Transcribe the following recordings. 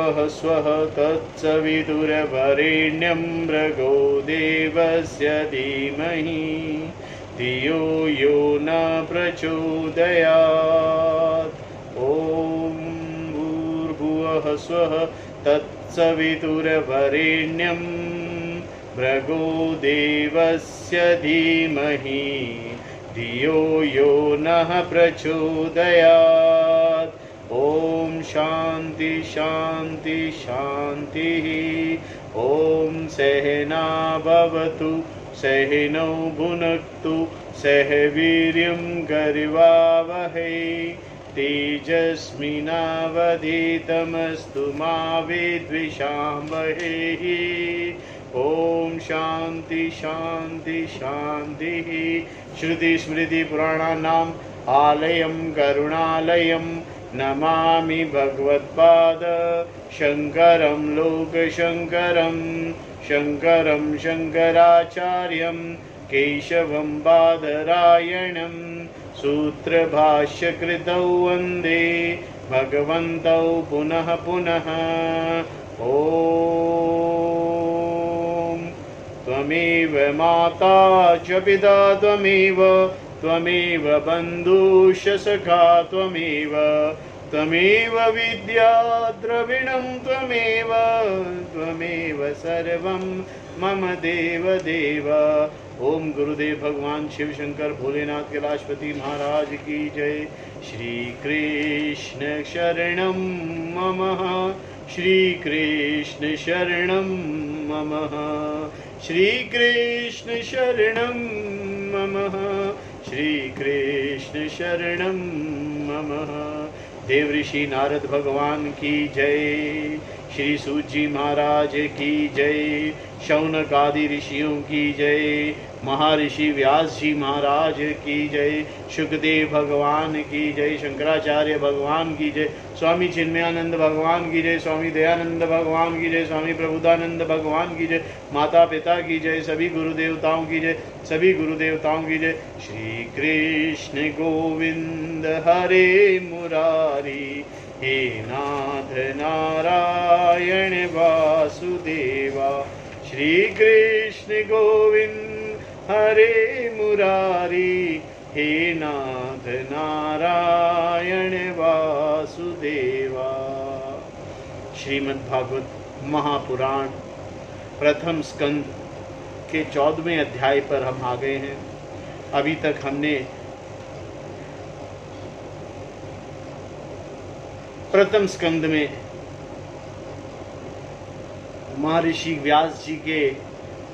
भूर्भुवः स्वः तत्सवितुर्वरेण्यं भर्गो देवस्य धीमहि धियो यो न प्रचोदयात्। ॐ भूर्भुवः स्वः तत्सवितुर्वरेण्यं भर्गो देवस्य धीमहि धियो यो नः प्रचोदयात्। ओम शांति शांति शांति। ओम सहना भवतु सहनौ भुनक्तु सह वीर्यं करवावहै तेजस्विनावधीतमस्तु मा विद्विषावहै। ओम शांति शांति शांति। श्रुति स्मृति पुराणानाम् आलयं करुणालयं नमामि भगवत्पाद शंकरं लोकशंकरं शंकरं शंकराचार्यं केशवं बादरायणं सूत्रभाष्यकृतौ वन्दे भगवन्तौ पुनः पुनः। ॐ त्वमेव माता च पिता त्वमेव त्वमेव बन्धुश्च सखा त्वमेव त्वमेव विद्या द्रविणं त्वमेव त्वमेव सर्वं मम देव देव। ओम गुरुदेव भगवान शिव शंकर भोलेनाथ कैलाशपति महाराज की जय। श्री कृष्ण शरणं मम श्री कृष्ण शरणं मम श्री कृष्ण शरणं मम श्री कृष्ण शरणं मम। देव ऋषि नारद भगवान की जय। श्री सूत जी महाराज की जय। शौनक आदि ऋषियों की जय। महर्षि व्यास जी महाराज की जय। शुकदेव भगवान की जय। शंकराचार्य भगवान की जय। स्वामी चिन्मयानंद भगवान की जय। स्वामी दयानंद भगवान की जय। स्वामी प्रबुद्धानंद भगवान की जय। माता पिता की जय। सभी गुरुदेवताओं की जय। सभी गुरुदेवताओं की जय। श्री कृष्ण गोविंद हरे मुरारी हे नाथ नारायण वासुदेवा। श्री कृष्ण गोविंद हरे मुरारी हे नाथ नारायण वासुदेवा। श्रीमद्भागवत महापुराण प्रथम स्कंद के 14वें अध्याय पर हम आ गए हैं। अभी तक हमने प्रथम स्कंद में महर्षि व्यास जी के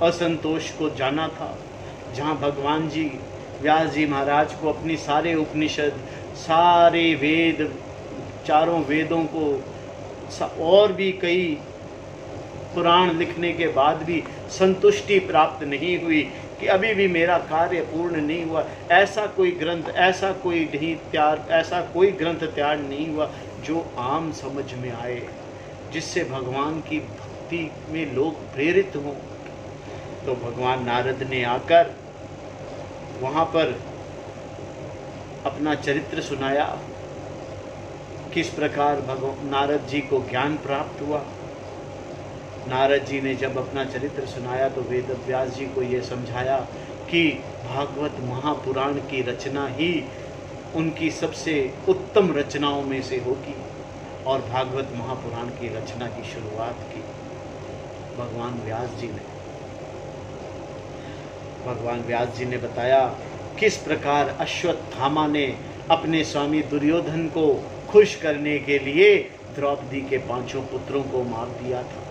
असंतोष को जाना था, जहाँ भगवान जी व्यास जी महाराज को अपनी सारे उपनिषद सारे वेद चारों वेदों को और भी कई पुराण लिखने के बाद भी संतुष्टि प्राप्त नहीं हुई कि अभी भी मेरा कार्य पूर्ण नहीं हुआ। ऐसा कोई ग्रंथ ऐसा कोई ग्रंथ तैयार नहीं हुआ जो आम समझ में आए, जिससे भगवान की भक्ति में लोग प्रेरित हों। तो भगवान नारद ने आकर वहाँ पर अपना चरित्र सुनाया, किस प्रकार नारद जी को ज्ञान प्राप्त हुआ। नारद जी ने जब अपना चरित्र सुनाया तो वेद व्यास जी को ये समझाया कि भागवत महापुराण की रचना ही उनकी सबसे उत्तम रचनाओं में से होगी, और भागवत महापुराण की रचना की शुरुआत की भगवान व्यास जी ने बताया किस प्रकार अश्वत्थामा ने अपने स्वामी दुर्योधन को खुश करने के लिए द्रौपदी के 5 पुत्रों को मार दिया था,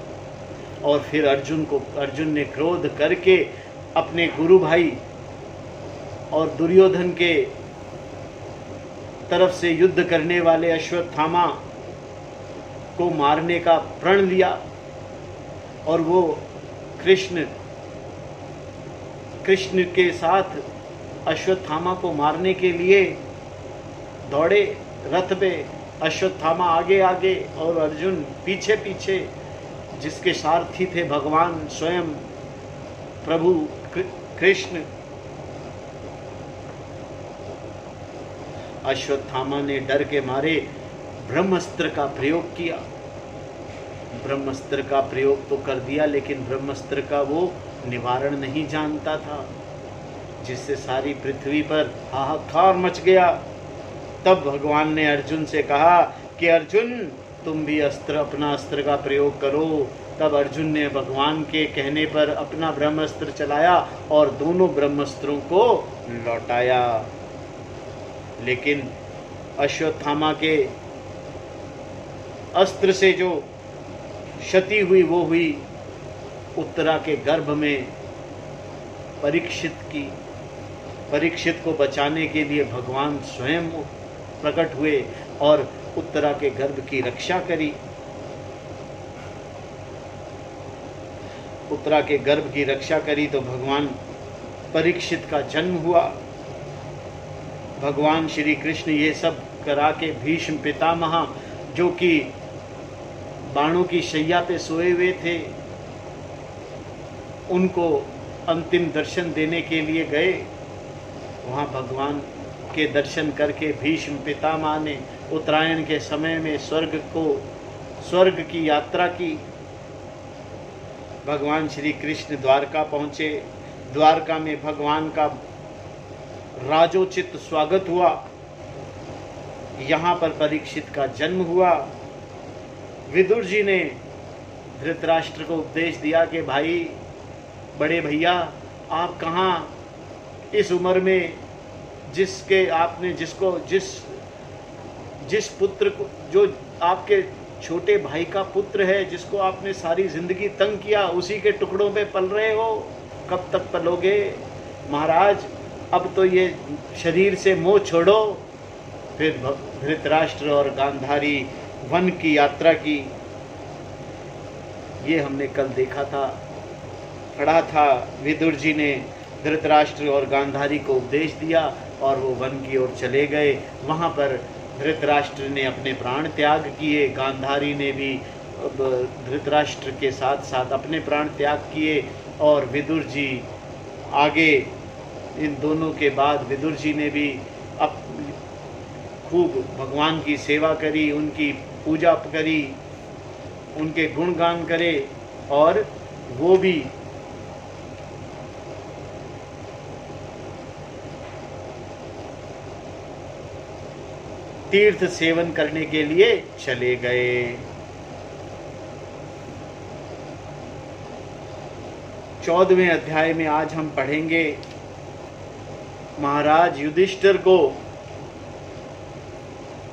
और फिर अर्जुन ने क्रोध करके अपने गुरु भाई और दुर्योधन के तरफ से युद्ध करने वाले अश्वत्थामा को मारने का प्रण लिया, और वो कृष्ण के साथ अश्वत्थामा को मारने के लिए दौड़े रथ पे। अश्वत्थामा आगे आगे और अर्जुन पीछे पीछे, जिसके सारथी थे भगवान स्वयं प्रभु कृष्ण। अश्वत्थामा ने डर के मारे ब्रह्मास्त्र का प्रयोग किया, ब्रह्मास्त्र का प्रयोग तो कर दिया, लेकिन ब्रह्मास्त्र का वो निवारण नहीं जानता था, जिससे सारी पृथ्वी पर हाहाकार मच गया। तब भगवान ने अर्जुन से कहा कि अर्जुन तुम भी अपना अस्त्र का प्रयोग करो। तब अर्जुन ने भगवान के कहने पर अपना ब्रह्मास्त्र चलाया और दोनों ब्रह्मास्त्रों को लौटाया। लेकिन अश्वत्थामा के अस्त्र से जो क्षति हुई वो हुई उत्तरा के गर्भ में परीक्षित की। परीक्षित को बचाने के लिए भगवान स्वयं प्रकट हुए और उत्तरा के गर्भ की रक्षा करी। उत्तरा के गर्भ की रक्षा करी तो भगवान परीक्षित का जन्म हुआ। भगवान श्री कृष्ण ये सब करा के भीष्म पितामह जो कि बाणों की शैया पे सोए हुए थे, उनको अंतिम दर्शन देने के लिए गए। वहाँ भगवान के दर्शन करके भीष्म पितामह ने उत्तरायण के समय में स्वर्ग की यात्रा की। भगवान श्री कृष्ण द्वारका पहुँचे। द्वारका में भगवान का राजोचित स्वागत हुआ। यहाँ पर परीक्षित का जन्म हुआ। विदुर जी ने धृतराष्ट्र को उपदेश दिया कि भाई बड़े भैया आप कहाँ इस उम्र में जिसके आपने जिस पुत्र को जो आपके छोटे भाई का पुत्र है जिसको आपने सारी जिंदगी तंग किया उसी के टुकड़ों पे पल रहे हो, कब तक पलोगे महाराज? अब तो ये शरीर से मोह छोड़ो। फिर धृतराष्ट्र और गांधारी वन की यात्रा की। ये हमने कल देखा था, पढ़ा था। विदुर जी ने धृतराष्ट्र और गांधारी को उपदेश दिया और वो वन की ओर चले गए। वहाँ पर धृतराष्ट्र ने अपने प्राण त्याग किए, गांधारी ने भी धृतराष्ट्र के साथ साथ अपने प्राण त्याग किए और विदुर जी आगे। इन दोनों के बाद विदुर जी ने भी खूब भगवान की सेवा करी, उनकी पूजा करी, उनके गुणगान करे और वो भी तीर्थ सेवन करने के लिए चले गए। 14वें अध्याय में आज हम पढ़ेंगे महाराज युधिष्ठिर को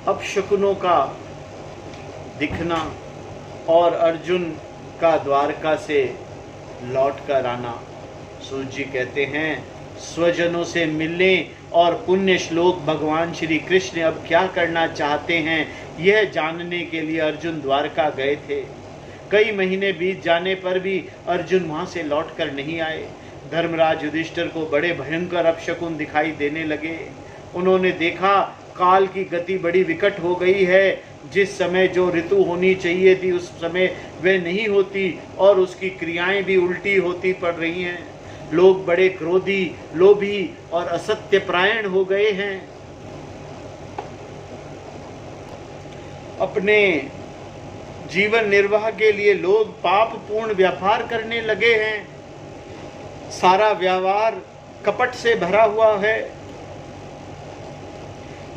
अपशकुनों का दिखना और अर्जुन का द्वारका से लौट कर आना। सूत जी कहते हैं स्वजनों से मिलने और पुण्य श्लोक भगवान श्री कृष्ण अब क्या करना चाहते हैं यह जानने के लिए अर्जुन द्वारका गए थे। कई महीने बीत जाने पर भी अर्जुन वहां से लौट कर नहीं आए। धर्मराज युधिष्ठिर को बड़े भयंकर अपशकुन दिखाई देने लगे। उन्होंने देखा काल की गति बड़ी विकट हो गई है। जिस समय जो ऋतु होनी चाहिए थी उस समय वह नहीं होती और उसकी क्रियाएं भी उल्टी होती पड़ रही हैं। लोग बड़े क्रोधी, लोभी और असत्य परायण हो गए हैं। अपने जीवन निर्वाह के लिए लोग पापपूर्ण व्यापार करने लगे हैं। सारा व्यवहार कपट से भरा हुआ है।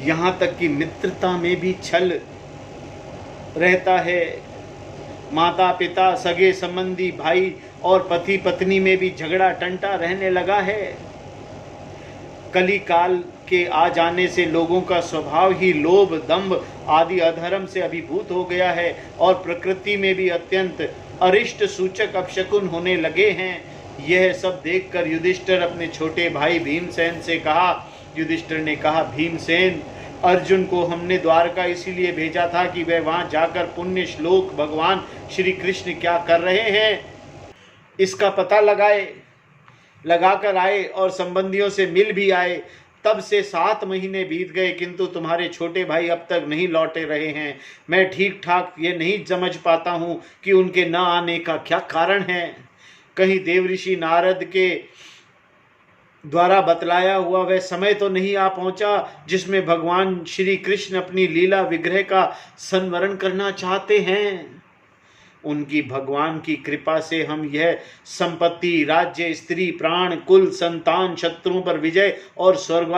यहाँ तक कि मित्रता में भी छल रहता है। माता पिता, सगे संबंधी, भाई और पति पत्नी में भी झगड़ा टंटा रहने लगा है। कली काल के आ जाने से लोगों का स्वभाव ही लोभ, दंभ आदि अधर्म से अभिभूत हो गया है और प्रकृति में भी अत्यंत अरिष्ट सूचक अपशकुन होने लगे हैं। यह सब देखकर युधिष्ठिर अपने छोटे भाई भीमसेन से कहा। युधिष्ठिर ने कहा, भीमसेन, अर्जुन को हमने द्वारका इसीलिए भेजा था कि वह वहां जाकर पुण्य श्लोक भगवान श्री कृष्ण क्या कर रहे हैं इसका पता लगाकर आए और संबंधियों से मिल भी आए। तब से 7 महीने बीत गए किंतु तुम्हारे छोटे भाई अब तक नहीं लौटे रहे हैं। मैं ठीक ठाक ये नहीं समझ पाता हूँ कि उनके न आने का क्या कारण है। कहीं देवऋषि नारद के द्वारा बतलाया हुआ वह समय तो नहीं आ पहुंचा जिसमें भगवान श्री कृष्ण अपनी लीला विग्रह का संवरण करना चाहते हैं। उनकी भगवान की कृपा से हम यह संपत्ति, राज्य, स्त्री, प्राण, कुल, संतान, शत्रुओं पर विजय और स्वर्ग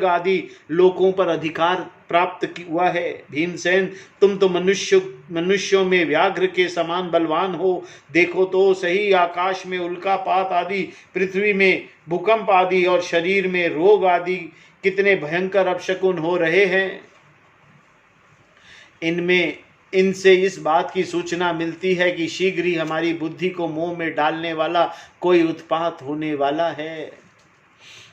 आदि लोकों पर अधिकार प्राप्त हुआ है। भीमसेन, तुम तो मनुष्यों में व्याघ्र के समान बलवान हो। देखो तो सही, आकाश में उल्कापात आदि, पृथ्वी में भूकंप आदि और शरीर में रोग आदि कितने भयंकर अपशकुन हो रहे हैं। इनसे इस बात की सूचना मिलती है कि शीघ्र ही हमारी बुद्धि को मोह में डालने वाला कोई उत्पात होने वाला है।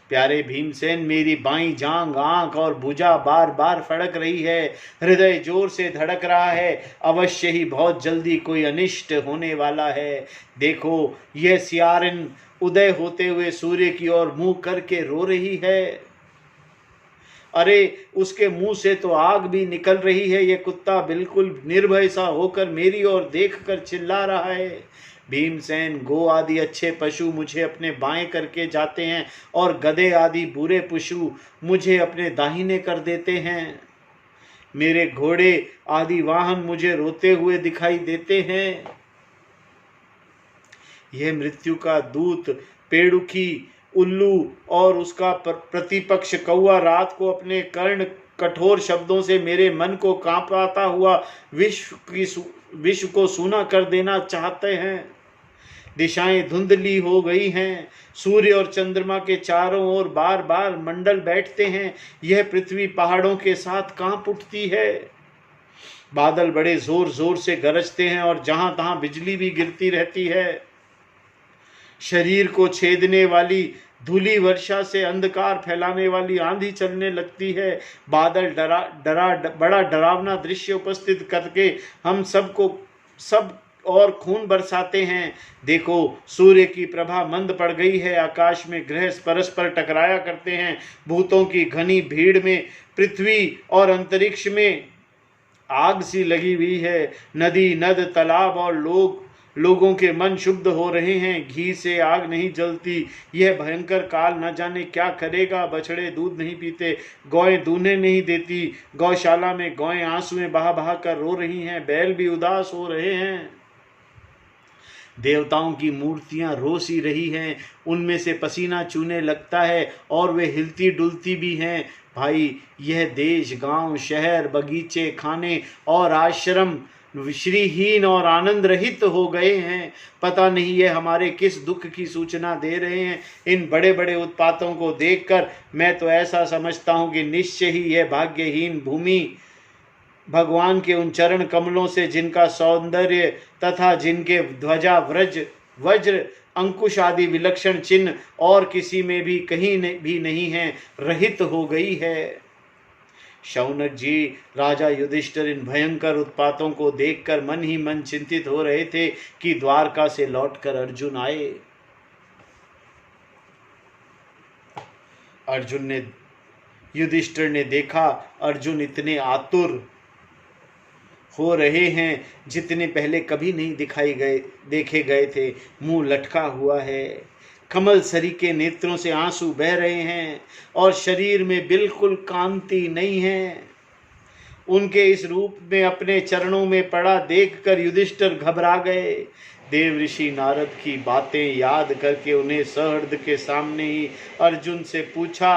प्यारे भीमसेन, मेरी बाईं जांघ, आंख और भुजा बार बार फड़क रही है, हृदय जोर से धड़क रहा है। अवश्य ही बहुत जल्दी कोई अनिष्ट होने वाला है। देखो, यह सियारिन उदय होते हुए सूर्य की ओर मुंह करके रो रही है। अरे, उसके मुंह से तो आग भी निकल रही है। यह कुत्ता बिल्कुल निर्भय सा होकर मेरी ओर देखकर चिल्ला रहा है। भीमसेन, गो आदि अच्छे पशु मुझे अपने बाएं करके जाते हैं और गधे आदि बुरे पशु मुझे अपने दाहिने कर देते हैं। मेरे घोड़े आदि वाहन मुझे रोते हुए दिखाई देते हैं। यह मृत्यु का दूत पेड़ुकी, उल्लू और उसका प्रतिपक्ष कौआ रात को अपने कर्ण कठोर शब्दों से मेरे मन को कांपाता हुआ विश्व को सूना कर देना चाहते हैं। दिशाएं धुंधली हो गई हैं। सूर्य और चंद्रमा के चारों ओर बार बार मंडल बैठते हैं। यह पृथ्वी पहाड़ों के साथ कांप उठती है। बादल बड़े जोर जोर से गरजते हैं और जहां तहां बिजली भी गिरती रहती है। शरीर को छेदने वाली धूली वर्षा से अंधकार फैलाने वाली आंधी चलने लगती है। बादल बड़ा डरावना दृश्य उपस्थित करके हम सब और खून बरसाते हैं। देखो, सूर्य की प्रभा मंद पड़ गई है। आकाश में ग्रह परस्पर टकराया करते हैं। भूतों की घनी भीड़ में पृथ्वी और अंतरिक्ष में आग सी लगी हुई है। नदी, नद, तालाब और लोगों के मन शुद्ध हो रहे हैं। घी से आग नहीं जलती। यह भयंकर काल न जाने क्या करेगा। बछड़े दूध नहीं पीते, गौएं दूधे नहीं देती। गौशाला में गौएं आंसुएं बहा बहा कर रो रही हैं। बैल भी उदास हो रहे हैं। देवताओं की मूर्तियां रो सी रही हैं। उनमें से पसीना चूने लगता है और वे हिलती डुलती भी हैं। भाई, यह देश, गांव, शहर, बगीचे, खाने और आश्रम श्रीहीन और आनंद रहित हो गए हैं। पता नहीं ये हमारे किस दुख की सूचना दे रहे हैं। इन बड़े बड़े उत्पातों को देखकर मैं तो ऐसा समझता हूँ कि निश्चय ही यह भाग्यहीन भूमि भगवान के उन चरण कमलों से, जिनका सौंदर्य तथा जिनके ध्वजा वज्र अंकुश आदि विलक्षण चिन्ह और किसी में भी कहीं भी नहीं है, रहित हो गई है। शौनक जी, राजा युधिष्ठिर इन भयंकर उत्पातों को देखकर मन ही मन चिंतित हो रहे थे कि द्वारका से लौटकर अर्जुन आए। युधिष्ठिर ने देखा अर्जुन इतने आतुर हो रहे हैं जितने पहले कभी नहीं देखे गए थे। मुंह लटका हुआ है, कमल सरी के नेत्रों से आंसू बह रहे हैं और शरीर में बिल्कुल कांति नहीं है। उनके इस रूप में अपने चरणों में पड़ा देखकर युधिष्ठिर घबरा गए। देव ऋषि नारद की बातें याद करके उन्हें सहृद के सामने ही अर्जुन से पूछा।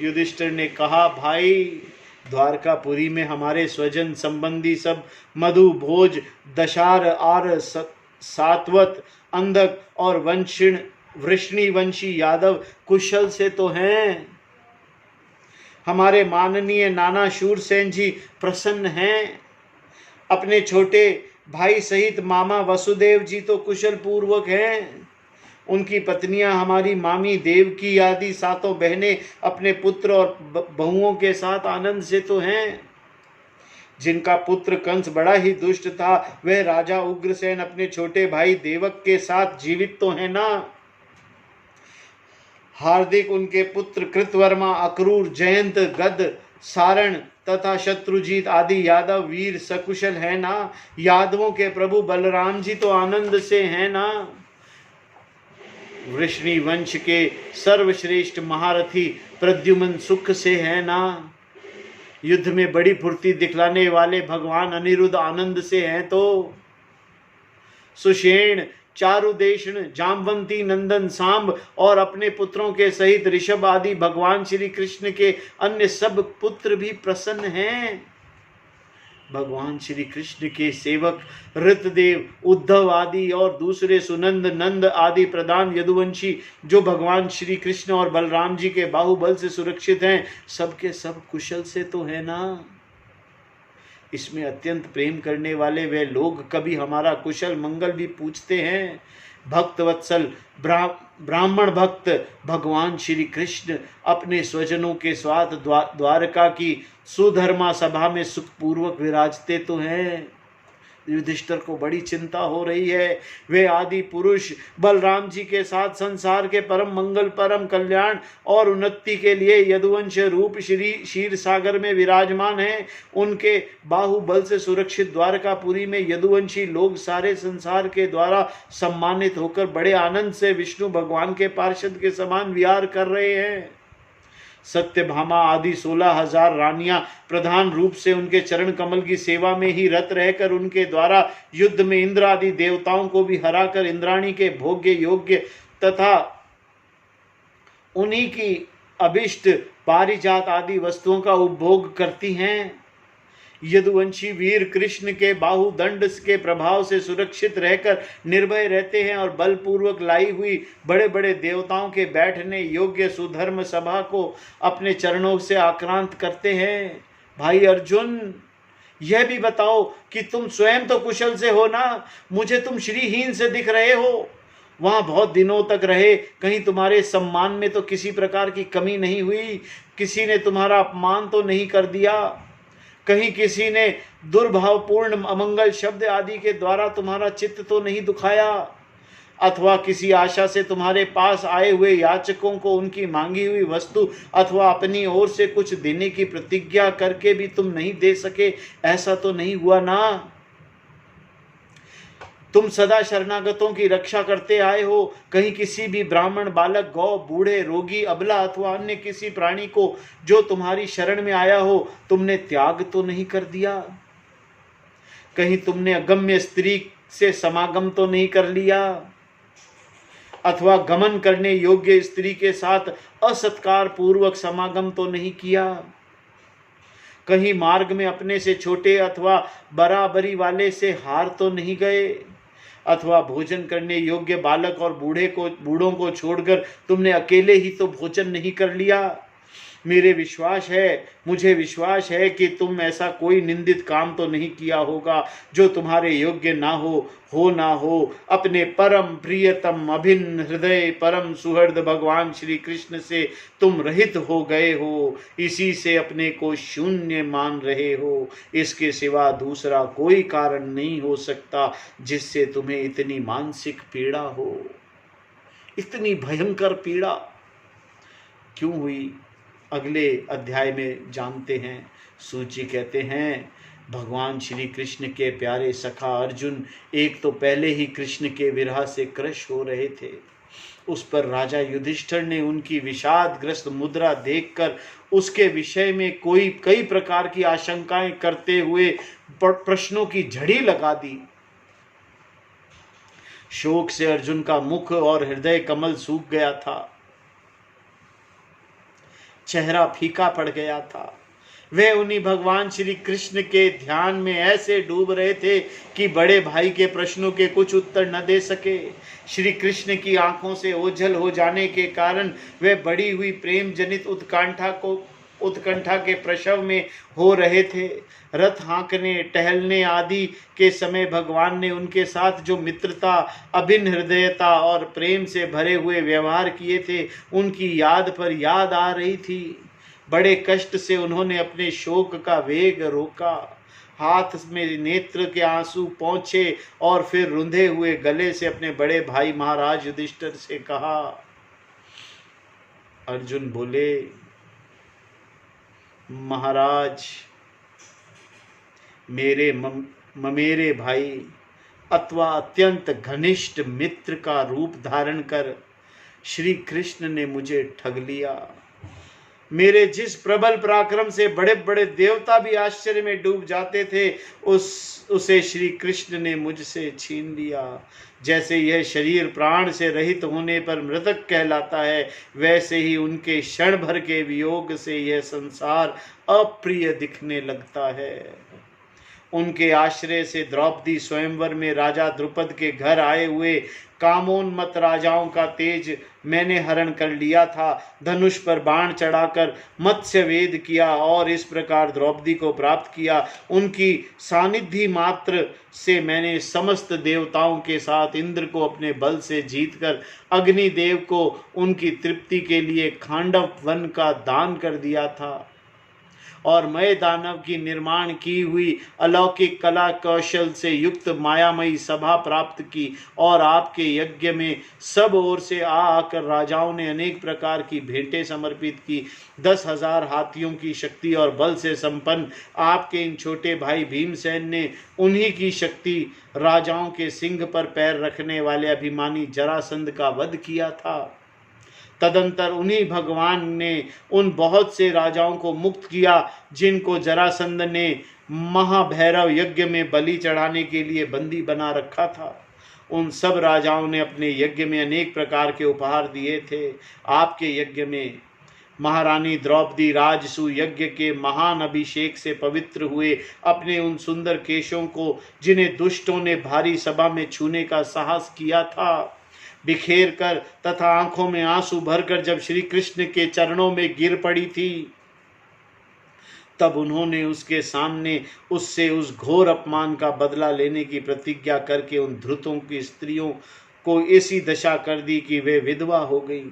युधिष्ठिर ने कहा, भाई, द्वारकापुरी में हमारे स्वजन संबंधी सब मधु, भोज, दशार, आर, सात्वत, अंधक और वृष्णिवंशी यादव कुशल से तो हैं। हमारे माननीय नाना शूरसेन जी प्रसन्न हैं। अपने छोटे भाई सहित मामा वसुदेव जी तो कुशल पूर्वक हैं। उनकी पत्नियां हमारी मामी देवकी आदि सातों बहनें अपने पुत्र और बहुओं के साथ आनंद से तो हैं। जिनका पुत्र कंस बड़ा ही दुष्ट था, वह राजा उग्रसेन अपने छोटे भाई देवक के साथ जीवित तो है ना। हार्दिक उनके पुत्र कृतवर्मा, अक्रूर, जयंत, गद, सारण तथा शत्रुजीत आदि यादव वीर सकुशल है ना। यादवों के प्रभु बलराम जी तो आनंद से हैं ना। वृष्णि वंश के सर्वश्रेष्ठ महारथी प्रद्युम्न सुख से है ना। युद्ध में बड़ी फुर्ती दिखलाने वाले भगवान अनिरुद्ध आनंद से हैं तो। सुषेण, चारुदेशन, जामवंती, नंदन, सांब और अपने पुत्रों के सहित ऋषभ आदि भगवान श्री कृष्ण के अन्य सब पुत्र भी प्रसन्न हैं। भगवान श्री कृष्ण के सेवक ऋतदेव, उद्धव आदि और दूसरे सुनंद, नंद आदि प्रधान यदुवंशी जो भगवान श्री कृष्ण और बलराम जी के बाहुबल से सुरक्षित हैं, सबके सब कुशल से तो है ना। इसमें अत्यंत प्रेम करने वाले वे लोग कभी हमारा कुशल मंगल भी पूछते हैं। भक्त वत्सल ब्राह्मण भक्त भगवान श्री कृष्ण अपने स्वजनों के साथ द्वारका की सुधर्मा सभा में सुखपूर्वक विराजते तो हैं। युधिष्ठिर को बड़ी चिंता हो रही है। वे आदि पुरुष बलराम जी के साथ संसार के परम मंगल, परम कल्याण और उन्नति के लिए यदुवंश रूप श्री क्षीर सागर में विराजमान हैं। उनके बाहुबल से सुरक्षित द्वारकापुरी में यदुवंशी लोग सारे संसार के द्वारा सम्मानित होकर बड़े आनंद से विष्णु भगवान के पार्षद के समान विहार कर रहे हैं। सत्यभामा आदि 16,000 रानियां प्रधान रूप से उनके चरण कमल की सेवा में ही रत रहकर उनके द्वारा युद्ध में इंद्र आदि देवताओं को भी हराकर इंद्राणी के भोग्य योग्य तथा उन्हीं की अभिष्ट पारिजात आदि वस्तुओं का उपभोग करती हैं। यदुवंशी वीर कृष्ण के बाहुदंड के प्रभाव से सुरक्षित रहकर निर्भय रहते हैं और बलपूर्वक लाई हुई बड़े बड़े देवताओं के बैठने योग्य सुधर्म सभा को अपने चरणों से आक्रांत करते हैं। भाई अर्जुन, यह भी बताओ कि तुम स्वयं तो कुशल से हो ना, मुझे तुम श्रीहीन से दिख रहे हो। वहां बहुत दिनों तक रहे, कहीं तुम्हारे सम्मान में तो किसी प्रकार की कमी नहीं हुई, किसी ने तुम्हारा अपमान तो नहीं कर दिया, कहीं किसी ने दुर्भावपूर्ण अमंगल शब्द आदि के द्वारा तुम्हारा चित्त तो नहीं दुखाया, अथवा किसी आशा से तुम्हारे पास आए हुए याचकों को उनकी मांगी हुई वस्तु अथवा अपनी ओर से कुछ देने की प्रतिज्ञा करके भी तुम नहीं दे सके, ऐसा तो नहीं हुआ ना। तुम सदा शरणागतों की रक्षा करते आए हो, कहीं किसी भी ब्राह्मण, बालक, गौ, बूढ़े, रोगी, अबला अथवा अन्य किसी प्राणी को जो तुम्हारी शरण में आया हो तुमने त्याग तो नहीं कर दिया, कहीं तुमने अगम्य स्त्री से समागम तो नहीं कर लिया, अथवा गमन करने योग्य स्त्री के साथ असत्कार पूर्वक समागम तो नहीं किया, कहीं मार्ग में अपने से छोटे अथवा बराबरी वाले से हार तो नहीं गए, अथवा भोजन करने योग्य बालक और बूढ़ों को छोड़कर तुमने अकेले ही तो भोजन नहीं कर लिया। मुझे विश्वास है कि तुम ऐसा कोई निंदित काम तो नहीं किया होगा जो तुम्हारे योग्य ना हो। अपने परम प्रियतम अभिन्न हृदय परम सुहृद भगवान श्री कृष्ण से तुम रहित हो गए हो, इसी से अपने को शून्य मान रहे हो। इसके सिवा दूसरा कोई कारण नहीं हो सकता जिससे तुम्हें इतनी मानसिक पीड़ा हो। इतनी भयंकर पीड़ा क्यों हुई, अगले अध्याय में जानते हैं। सूची कहते हैं, भगवान श्री कृष्ण के प्यारे सखा अर्जुन एक तो पहले ही कृष्ण के विरह से क्रश हो रहे थे, उस पर राजा युधिष्ठिर ने उनकी विषादग्रस्त मुद्रा देखकर उसके विषय में कई प्रकार की आशंकाएं करते हुए प्रश्नों की झड़ी लगा दी। शोक से अर्जुन का मुख और हृदय कमल सूख गया था, चेहरा फीका पड़ गया था। वे उन्हीं भगवान श्री कृष्ण के ध्यान में ऐसे डूब रहे थे कि बड़े भाई के प्रश्नों के कुछ उत्तर न दे सके। श्री कृष्ण की आंखों से ओझल हो जाने के कारण वे बढ़ी हुई प्रेम जनित उत्कंठा के प्रसव में हो रहे थे। रथ हाँकने, टहलने आदि के समय भगवान ने उनके साथ जो मित्रता, अभिन्न हृदयता और प्रेम से भरे हुए व्यवहार किए थे, उनकी याद पर याद आ रही थी। बड़े कष्ट से उन्होंने अपने शोक का वेग रोका, हाथ में नेत्र के आंसू पोंछे और फिर रुंधे हुए गले से अपने बड़े भाई महाराज युधिष्ठिर से कहा। अर्जुन बोले, महाराज, मेरे ममेरे भाई अथवा अत्यंत घनिष्ठ मित्र का रूप धारण कर श्री कृष्ण ने मुझे ठग लिया। मेरे जिस प्रबल पराक्रम से बड़े बड़े देवता भी आश्चर्य में डूब जाते थे, उसे श्री कृष्ण ने मुझसे छीन लिया। जैसे यह शरीर प्राण से रहित होने पर मृतक कहलाता है, वैसे ही उनके क्षण भर के वियोग से यह संसार अप्रिय दिखने लगता है। उनके आश्रय से द्रौपदी स्वयंवर में राजा द्रुपद के घर आए हुए कामोन्मत्त राजाओं का तेज मैंने हरण कर लिया था। धनुष पर बाण चढ़ाकर मत्स्य वेद किया और इस प्रकार द्रौपदी को प्राप्त किया। उनकी सानिध्य मात्र से मैंने समस्त देवताओं के साथ इंद्र को अपने बल से जीतकर अग्निदेव को उनकी तृप्ति के लिए खांडव वन का दान कर दिया था और मय दानव की निर्माण की हुई अलौकिक कला कौशल से युक्त मायामयी सभा प्राप्त की। और आपके यज्ञ में सब ओर से आकर राजाओं ने अनेक प्रकार की भेंटें समर्पित की। 10,000 हाथियों की शक्ति और बल से संपन्न आपके इन छोटे भाई भीमसेन ने उन्हीं की शक्ति राजाओं के सिंह पर पैर रखने वाले अभिमानी जरासंध का वध किया था। तदंतर उन्हीं भगवान ने उन बहुत से राजाओं को मुक्त किया जिनको जरासंध ने महाभैरव यज्ञ में बलि चढ़ाने के लिए बंदी बना रखा था। उन सब राजाओं ने अपने यज्ञ में अनेक प्रकार के उपहार दिए थे। आपके यज्ञ में महारानी द्रौपदी राजसू यज्ञ के महान अभिषेक से पवित्र हुए अपने उन सुंदर केशों को, जिन्हें दुष्टों ने भारी सभा में छूने का साहस किया था, बिखेर कर तथा आंखों में आंसू भरकर जब श्री कृष्ण के चरणों में गिर पड़ी थी, तब उन्होंने उसके सामने उससे उस घोर अपमान का बदला लेने की प्रतिज्ञा करके उन धृतों की स्त्रियों को ऐसी दशा कर दी कि वे विधवा हो गई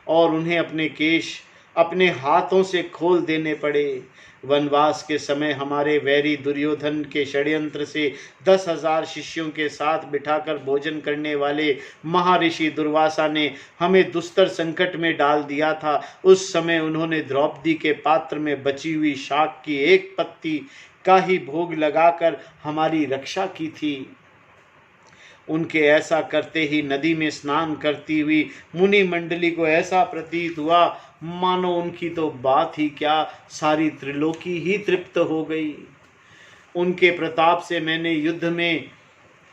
और उन्हें अपने केश अपने हाथों से खोल देने पड़े। वनवास के समय हमारे वैरी दुर्योधन के षड्यंत्र से 10,000 शिष्यों के साथ बिठाकर भोजन करने वाले महर्षि दुर्वासा ने हमें दुस्तर संकट में डाल दिया था। उस समय उन्होंने द्रौपदी के पात्र में बची हुई शाक की एक पत्ती का ही भोग लगाकर हमारी रक्षा की थी। उनके ऐसा करते ही नदी में स्नान करती हुई मुनि मंडली को ऐसा प्रतीत हुआ मानो उनकी तो बात ही क्या, सारी त्रिलोकी ही तृप्त हो गई। उनके प्रताप से मैंने युद्ध में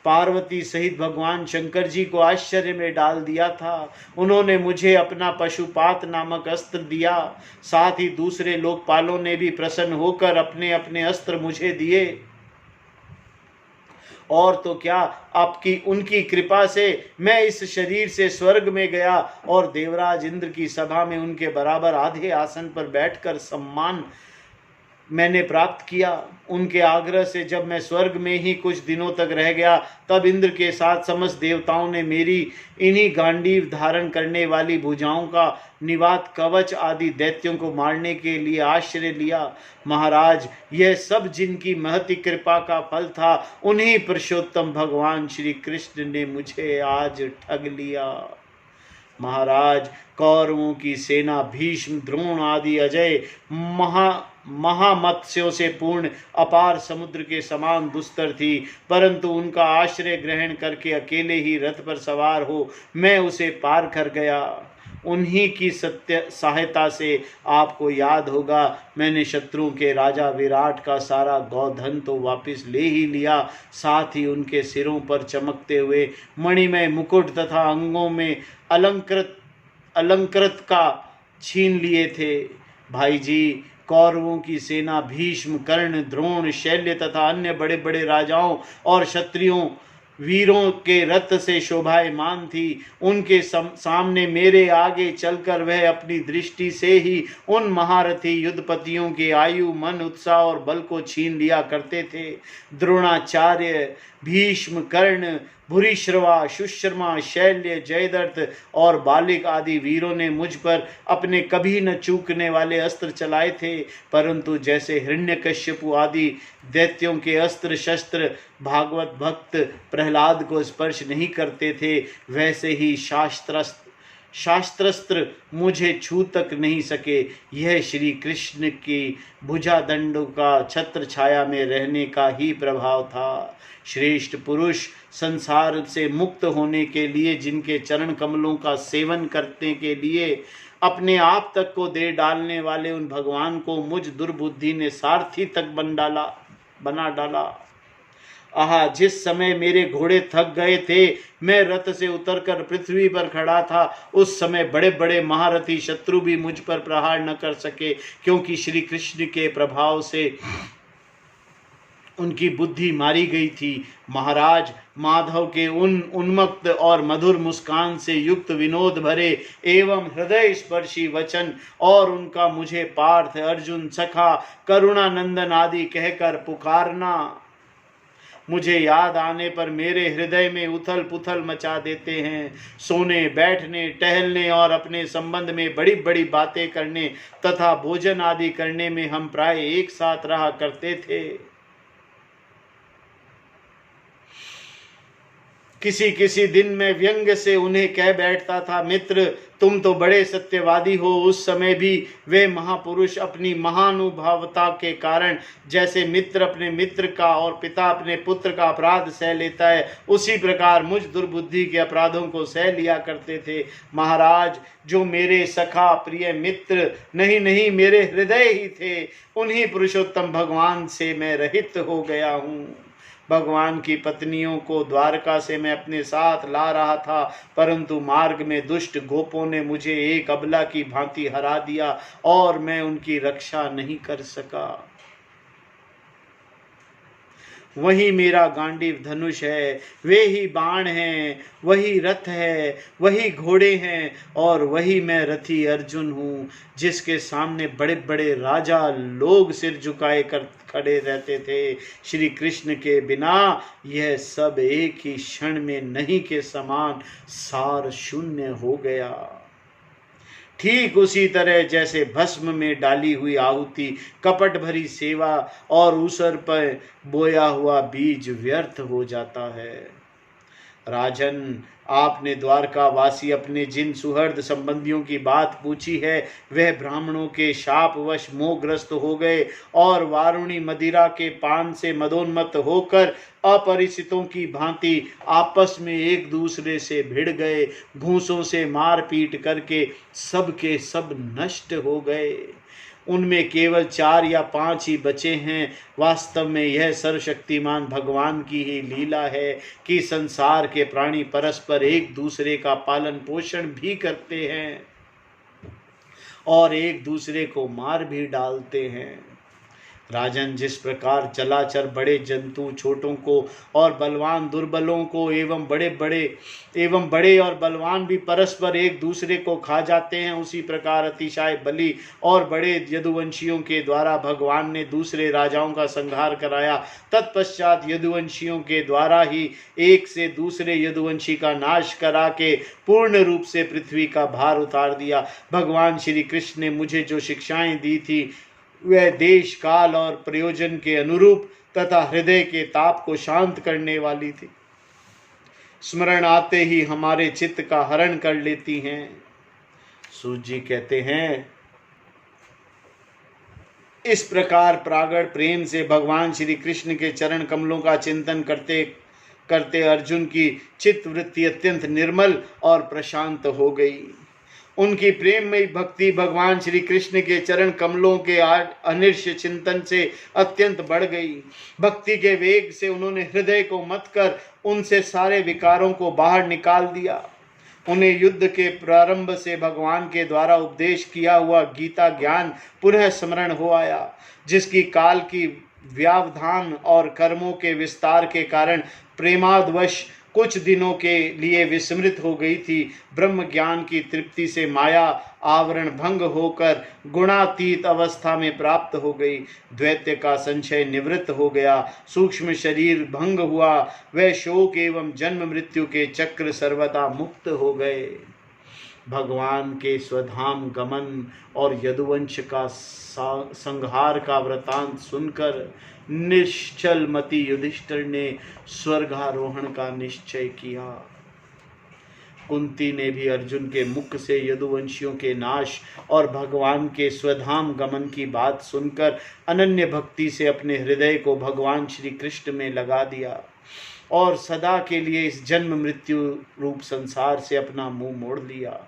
पार्वती सहित भगवान शंकर जी को आश्चर्य में डाल दिया था। उन्होंने मुझे अपना पशुपात नामक अस्त्र दिया। साथ ही दूसरे लोकपालों ने भी प्रसन्न होकर अपने अपने अस्त्र मुझे दिए। और तो क्या, आपकी उनकी कृपा से मैं इस शरीर से स्वर्ग में गया और देवराज इंद्र की सभा में उनके बराबर आधे आसन पर बैठकर सम्मान मैंने प्राप्त किया। उनके आग्रह से जब मैं स्वर्ग में ही कुछ दिनों तक रह गया, तब इंद्र के साथ समस्त देवताओं ने मेरी इन्हीं गांडीव धारण करने वाली भुजाओं का निवात कवच आदि दैत्यों को मारने के लिए आश्रय लिया। महाराज, यह सब जिनकी महती कृपा का फल था, उन्हीं पुरुषोत्तम भगवान श्री कृष्ण ने मुझे आज ठग लिया। महाराज, कौरवों की सेना भीष्म, द्रोण आदि अजय महामत्स्यों से पूर्ण अपार समुद्र के समान दुस्तर थी, परंतु उनका आश्रय ग्रहण करके अकेले ही रथ पर सवार हो मैं उसे पार कर गया। उन्हीं की सत्य सहायता से आपको याद होगा, मैंने शत्रुओं के राजा विराट का सारा गौधन तो वापस ले ही लिया, साथ ही उनके सिरों पर चमकते हुए मणिमय मुकुट तथा अंगों में अलंकृत का छीन लिए थे। भाई जी, कौरवों की सेना भीष्म, कर्ण, द्रोण, शैल्य तथा अन्य बड़े बड़े राजाओं और क्षत्रियों वीरों के रथ से शोभायमान थी। उनके सामने मेरे आगे चलकर वह अपनी दृष्टि से ही उन महारथी युद्धपतियों के आयु, मन, उत्साह और बल को छीन लिया करते थे। द्रोणाचार्य, भीष्म, कर्ण, भूरिश्रवा, सुशर्मा, शैल्य, जयद्रथ और बालिक आदि वीरों ने मुझ पर अपने कभी न चूकने वाले अस्त्र चलाए थे, परंतु जैसे हिरण्यकश्यपु आदि दैत्यों के अस्त्र शस्त्र भागवत भक्त प्रहलाद को स्पर्श नहीं करते थे, वैसे ही शास्त्रस्त्र शास्त्रास्त्र मुझे छू तक नहीं सके। यह श्री कृष्ण की भुजा दंड का छत्र छाया में रहने का ही प्रभाव था। श्रेष्ठ पुरुष संसार से मुक्त होने के लिए, जिनके चरण कमलों का सेवन करने के लिए अपने आप तक को दे डालने वाले उन भगवान को मुझ दुर्बुद्धि ने सारथी तक बना डाला। आहा, जिस समय मेरे घोड़े थक गए थे, मैं रथ से उतरकर पृथ्वी पर खड़ा था, उस समय बड़े बड़े महारथी शत्रु भी मुझ पर प्रहार न कर सके, क्योंकि श्री कृष्ण के प्रभाव से उनकी बुद्धि मारी गई थी। महाराज, माधव के उन उन्मत्त और मधुर मुस्कान से युक्त विनोद भरे एवं हृदय स्पर्शी वचन और उनका मुझे पार्थ, अर्जुन, सखा, करुणानंदन आदि कहकर पुकारना मुझे याद आने पर मेरे हृदय में उथल पुथल मचा देते हैं। सोने, बैठने, टहलने और अपने संबंध में बड़ी बड़ी बातें करने तथा भोजन आदि करने में हम प्राय एक साथ रहा करते थे। किसी किसी दिन मैं व्यंग्य से उन्हें कह बैठता था, मित्र, तुम तो बड़े सत्यवादी हो। उस समय भी वे महापुरुष अपनी महानुभावता के कारण जैसे मित्र अपने मित्र का और पिता अपने पुत्र का अपराध सह लेता है, उसी प्रकार मुझ दुर्बुद्धि के अपराधों को सह लिया करते थे। महाराज, जो मेरे सखा प्रिय मित्र नहीं मेरे हृदय ही थे, उन्हीं पुरुषोत्तम भगवान से मैं रहित हो गया हूँ। भगवान की पत्नियों को द्वारका से मैं अपने साथ ला रहा था, परंतु मार्ग में दुष्ट गोपों ने मुझे एक अबला की भांति हरा दिया और मैं उनकी रक्षा नहीं कर सका। वही मेरा गांडीव धनुष है, वे ही बाण हैं, वही रथ है, वही घोड़े हैं और वही मैं रथी अर्जुन हूँ, जिसके सामने बड़े बड़े राजा लोग सिर झुकाए कर खड़े रहते थे। श्री कृष्ण के बिना यह सब एक ही क्षण में नहीं के समान सार शून्य हो गया। ठीक उसी तरह जैसे भस्म में डाली हुई आहुति, कपट भरी सेवा और ऊसर पर बोया हुआ बीज व्यर्थ हो जाता है। राजन, आपने द्वारका वासी अपने जिन सुहृद संबंधियों की बात पूछी है, वह ब्राह्मणों के शापवश मोहग्रस्त हो गए और वारुणी मदिरा के पान से मदोन्मत्त होकर अपरिचितों की भांति आपस में एक दूसरे से भिड़ गए। घूंसों से मारपीट करके सबके सब नष्ट हो गए। उनमें केवल 4 या 5 ही बचे हैं। वास्तव में यह सर्वशक्तिमान भगवान की ही लीला है कि संसार के प्राणी परस्पर एक दूसरे का पालन पोषण भी करते हैं और एक दूसरे को मार भी डालते हैं। राजन, जिस प्रकार जलाचर बड़े जंतु छोटों को और बलवान दुर्बलों को एवं बड़े और बलवान भी परस्पर एक दूसरे को खा जाते हैं, उसी प्रकार अतिशय बली और बड़े यदुवंशियों के द्वारा भगवान ने दूसरे राजाओं का संहार कराया। तत्पश्चात यदुवंशियों के द्वारा ही एक से दूसरे यदुवंशी का नाश करा के पूर्ण रूप से पृथ्वी का भार उतार दिया। भगवान श्री कृष्ण ने मुझे जो शिक्षाएं दी थी, वह देश काल और प्रयोजन के अनुरूप तथा हृदय के ताप को शांत करने वाली थी। स्मरण आते ही हमारे चित्त का हरण कर लेती हैं। सूत जी कहते हैं, इस प्रकार प्रागढ़ प्रेम से भगवान श्री कृष्ण के चरण कमलों का चिंतन करते करते अर्जुन की चित्त वृत्ति अत्यंत निर्मल और प्रशांत हो गई। उनकी प्रेममयी भक्ति भगवान श्री कृष्ण के चरण कमलों के अनिर्ष चिंतन से अत्यंत बढ़ गई। भक्ति के वेग से उन्होंने हृदय को मत कर उनसे सारे विकारों को बाहर निकाल दिया। उन्हें युद्ध के प्रारंभ से भगवान के द्वारा उपदेश किया हुआ गीता ज्ञान पुनः स्मरण हो आया, जिसकी काल की व्यावधान और कर्मों के विस्तार के कारण प्रेमादवश कुछ दिनों के लिए विस्मृत हो गई थी। ब्रह्म ज्ञान की तृप्ति से माया आवरण भंग होकर गुणातीत अवस्था में प्राप्त हो गई। द्वैत्य का संशय निवृत्त हो गया, सूक्ष्म शरीर भंग हुआ, वह शोक एवं जन्म मृत्यु के चक्र सर्वदा मुक्त हो गए। भगवान के स्वधाम गमन और यदुवंश का संहार का वृतांत सुनकर निश्चल मति युधिष्ठिर ने स्वर्गारोहण का निश्चय किया। कुंती ने भी अर्जुन के मुख से यदुवंशियों के नाश और भगवान के स्वधाम गमन की बात सुनकर अनन्य भक्ति से अपने हृदय को भगवान श्री कृष्ण में लगा दिया और सदा के लिए इस जन्म मृत्यु रूप संसार से अपना मुंह मोड़ लिया।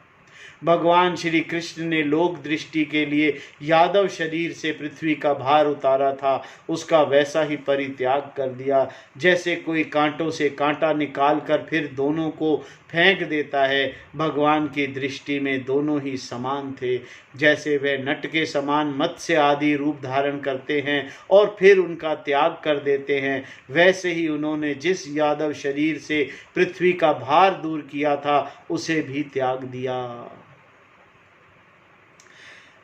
भगवान श्री कृष्ण ने लोक दृष्टि के लिए यादव शरीर से पृथ्वी का भार उतारा था, उसका वैसा ही परित्याग कर दिया जैसे कोई कांटों से कांटा निकाल कर फिर दोनों को फेंक देता है। भगवान की दृष्टि में दोनों ही समान थे। जैसे वे नट के समान मत्स्य आदि रूप धारण करते हैं और फिर उनका त्याग कर देते हैं, वैसे ही उन्होंने जिस यादव शरीर से पृथ्वी का भार दूर किया था उसे भी त्याग दिया।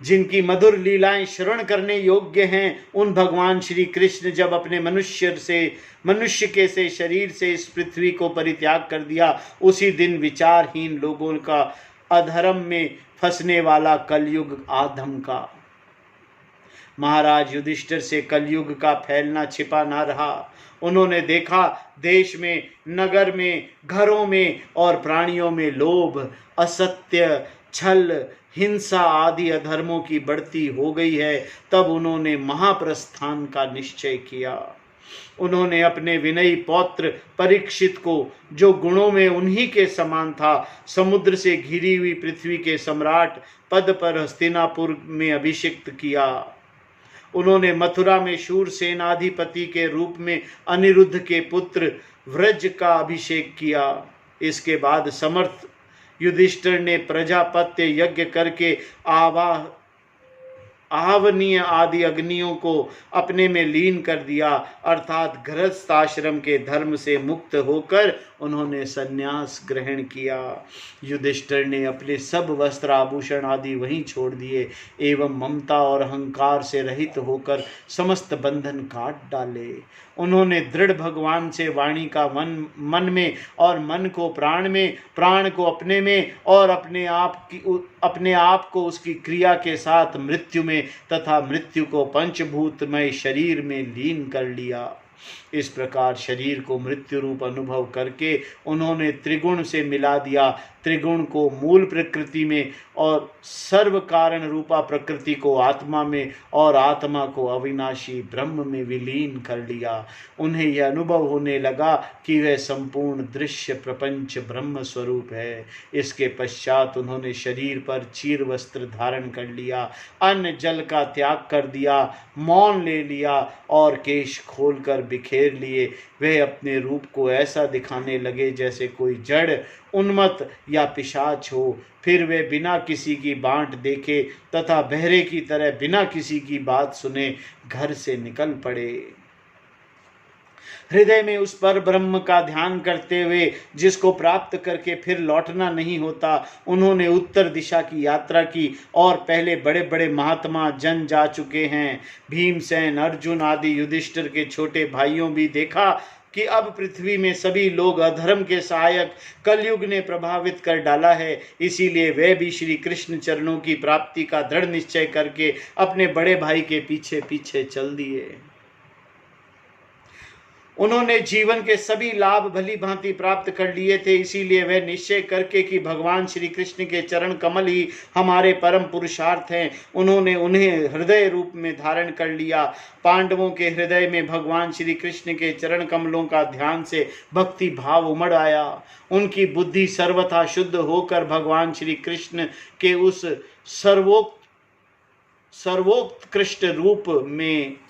जिनकी मधुर लीलाएं श्रवण करने योग्य हैं, उन भगवान श्री कृष्ण जब अपने मनुष्य के से शरीर से इस पृथ्वी को परित्याग कर दिया, उसी दिन विचारहीन लोगों का अधर्म में फंसने वाला कलयुग आधम का। महाराज युधिष्ठिर से कलयुग का फैलना छिपा ना रहा। उन्होंने देखा देश में, नगर में, घरों में और प्राणियों में लोभ, असत्य, छल, हिंसा आदि अधर्मों की बढ़ती हो गई है। तब उन्होंने महाप्रस्थान का निश्चय किया। उन्होंने अपने विनयी पौत्र परीक्षित को, जो गुणों में उन्हीं के समान था, समुद्र से घिरी हुई पृथ्वी के सम्राट पद पर हस्तिनापुर में अभिषिक्त किया। उन्होंने मथुरा में शूर सेनाधिपति के रूप में अनिरुद्ध के पुत्र व्रज का अभिषेक किया। इसके बाद समर्थ युधिष्ठिर ने प्रजापत्य यज्ञ करके आहवनीय आदि अग्नियों को अपने में लीन कर दिया, अर्थात गृहस्थ आश्रम के धर्म से मुक्त होकर उन्होंने संन्यास ग्रहण किया। युधिष्ठिर ने अपने सब वस्त्र आभूषण आदि वहीं छोड़ दिए एवं ममता और अहंकार से रहित होकर समस्त बंधन काट डाले। उन्होंने दृढ़ भगवान से वाणी का मन में और मन को प्राण में, प्राण को अपने में और अपने आप को उसकी क्रिया के साथ मृत्यु में तथा मृत्यु को पंचभूतमय शरीर में लीन कर लिया। इस प्रकार शरीर को मृत्यु रूप अनुभव करके उन्होंने त्रिगुण से मिला दिया। त्रिगुण को मूल प्रकृति में और सर्व कारण रूपा प्रकृति को आत्मा में और आत्मा को अविनाशी ब्रह्म में विलीन कर लिया। उन्हें यह अनुभव होने लगा कि वह संपूर्ण दृश्य प्रपंच ब्रह्म स्वरूप है। इसके पश्चात उन्होंने शरीर पर चीर वस्त्र धारण कर लिया, अन्न जल का त्याग कर दिया, मौन ले लिया और केश खोलकर बिखेर लिए। वे अपने रूप को ऐसा दिखाने लगे जैसे कोई जड़, उन्मत्त या पिशाच हो। फिर वे बिना किसी की बाँट देखे तथा बहरे की तरह बिना किसी की बात सुने घर से निकल पड़े। हृदय में उस पर ब्रह्म का ध्यान करते हुए, जिसको प्राप्त करके फिर लौटना नहीं होता, उन्होंने उत्तर दिशा की यात्रा की और पहले बड़े बड़े महात्मा जन जा चुके हैं। भीमसेन, अर्जुन आदि युधिष्ठिर के छोटे भाइयों भी देखा कि अब पृथ्वी में सभी लोग अधर्म के सहायक कलयुग ने प्रभावित कर डाला है। इसीलिए वे भी श्री कृष्ण चरणों की प्राप्ति का दृढ़ निश्चय करके अपने बड़े भाई के पीछे पीछे चल दिए। उन्होंने जीवन के सभी लाभ भली भांति प्राप्त कर लिए थे। इसीलिए वह निश्चय करके कि भगवान श्री कृष्ण के चरण कमल ही हमारे परम पुरुषार्थ हैं, उन्होंने उन्हें हृदय रूप में धारण कर लिया। पांडवों के हृदय में भगवान श्री कृष्ण के चरण कमलों का ध्यान से भक्ति भाव उमड़ आया। उनकी बुद्धि सर्वथा शुद्ध होकर भगवान श्री कृष्ण के उस सर्वोत्कृष्ट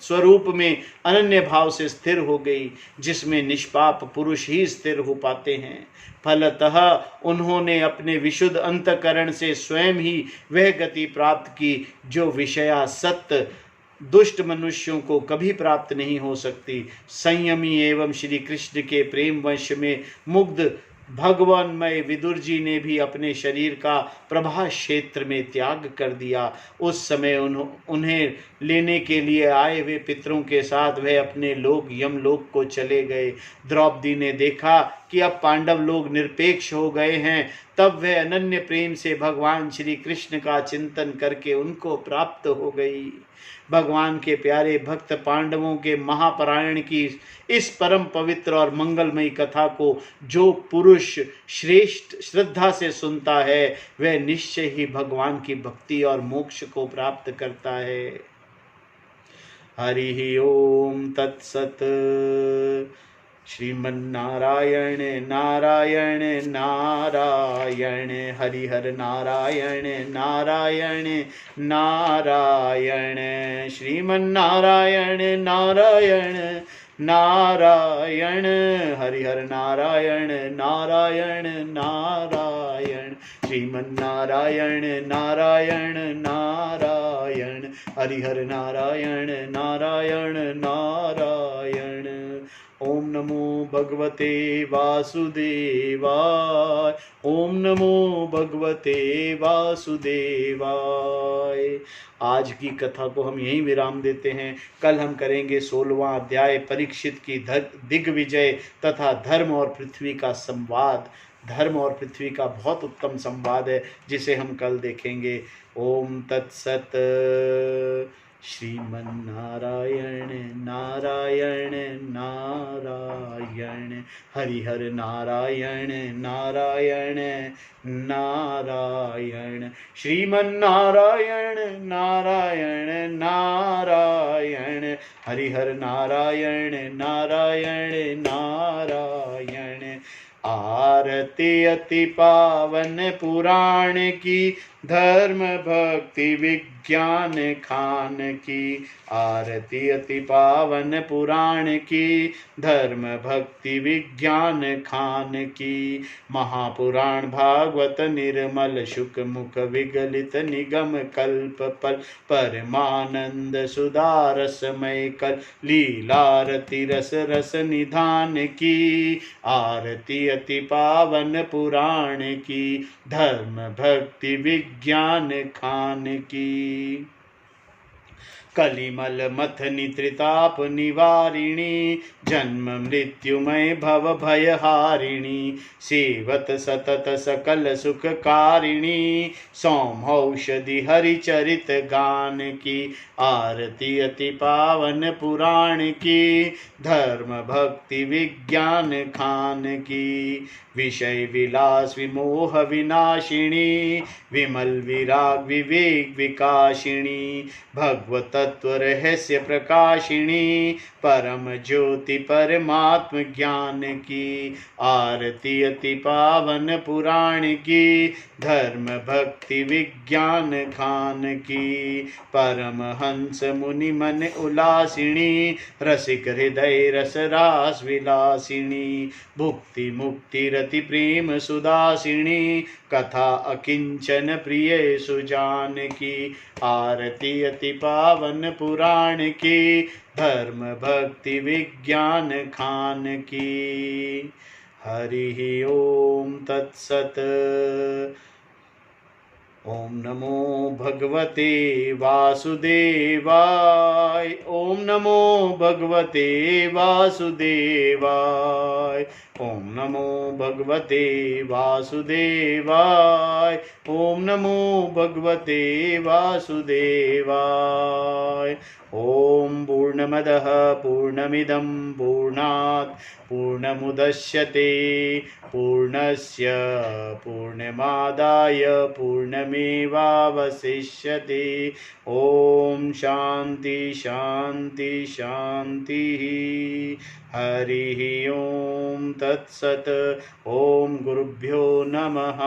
स्वरूप में अनन्य भाव से स्थिर हो गई, जिसमें निष्पाप पुरुष ही स्थिर हो पाते हैं। फलतः उन्होंने अपने विशुद्ध अंतकरण से स्वयं ही वह गति प्राप्त की जो विषयासक्त दुष्ट मनुष्यों को कभी प्राप्त नहीं हो सकती। संयमी एवं श्री कृष्ण के प्रेम वंश में मुग्ध भगवानमय विदुर जी ने भी अपने शरीर का प्रभास क्षेत्र में त्याग कर दिया। उस समय उन्हें लेने के लिए आए हुए पितरों के साथ वह अपने लोक यमलोक को चले गए। द्रौपदी ने देखा कि अब पांडव लोग निरपेक्ष हो गए हैं, तब वह अनन्य प्रेम से भगवान श्री कृष्ण का चिंतन करके उनको प्राप्त हो गई। भगवान के प्यारे भक्त पांडवों के महापरायण की इस परम पवित्र और मंगलमयी कथा को जो पुरुष श्रेष्ठ श्रद्धा से सुनता है वह निश्चय ही भगवान की भक्ति और मोक्ष को प्राप्त करता है। हरि ओम तत्सत। श्रीमन्नारायण नारायण नारायण हरिहर नारायण नारायण नारायण श्रीमन्नारायण नारायण नारायण हरिहर नारायण नारायण नारायण श्रीमन्नारायण नारायण नारायण हरिहर नारायण नारायण नारायण। ओम नमो भगवते वासुदेवाय। ओम नमो भगवते वासुदेवाय। आज की कथा को हम यहीं विराम देते हैं। कल हम करेंगे 16वां अध्याय परीक्षित की दिग्विजय तथा धर्म और पृथ्वी का संवाद। धर्म और पृथ्वी का बहुत उत्तम संवाद है जिसे हम कल देखेंगे। ओम तत्सत। श्रीमन्नारायण नारायण नारायण हरिहर नारायण नारायण नारायण श्रीमन्नारायण नारायण नारायण हरिहर नारायण नारायण नारायण। आरती अति पावन पुराण की धर्म भक्ति विज्ञान खान की। आरती अति पावन पुराण की धर्म भक्ति विज्ञान खान की। महापुराण भागवत निर्मल शुक मुख विगलित निगम कल्प पल परमानंद सुधारसमय कल लीलारति रस रस निधान की। आरती अति पावन पुराण की धर्म भक्ति विज्ञान खान की। कलिमल मथनी त्रिताप निवारिणी जन्म मृत्युमय भव भयहारिणी। सेवत सतत सकल सुखकारिणी सौमौषधि हरिचरित गान की। आरती अति पावन पुराण की धर्म भक्ति विज्ञान खान की। विषय विलास विमोह विनाशिनी विमल विराग विवेक विकाशिनी। भगवत तत्व रहस्य प्रकाशिनी परम ज्योति परमात्म ज्ञान की। आरती अति पावन पुराण की धर्म भक्ति विज्ञान खान की। परम हंस मुनि मन उल्लासिनी रसिक हृदय रस रास विलासिनी। भुक्ति मुक्ति रति प्रेम सुदासिनी कथा अकिंचन प्रिय सुजान की। आरती अति पावन पुराण की धर्म भक्ति विज्ञान खान की। हरि ओम तत्सत। ओम नमो भगवते वासुदेवाय। ओम नमो भगवते वासुदेवाय। ओम नमो भगवते वासुदेवाय। ओम नमो भगवते वासुदेवाय। ओम पूर्णमदः पूर्णमिदं पूर्णात् पूर्णमुदच्यते पूर्णस्य पूर्णमादाय पूर्णमेवावशिष्यते। ओम शांति शांति शांति। हरि ओम तत्सत। ओम गुरुभ्यो नमः।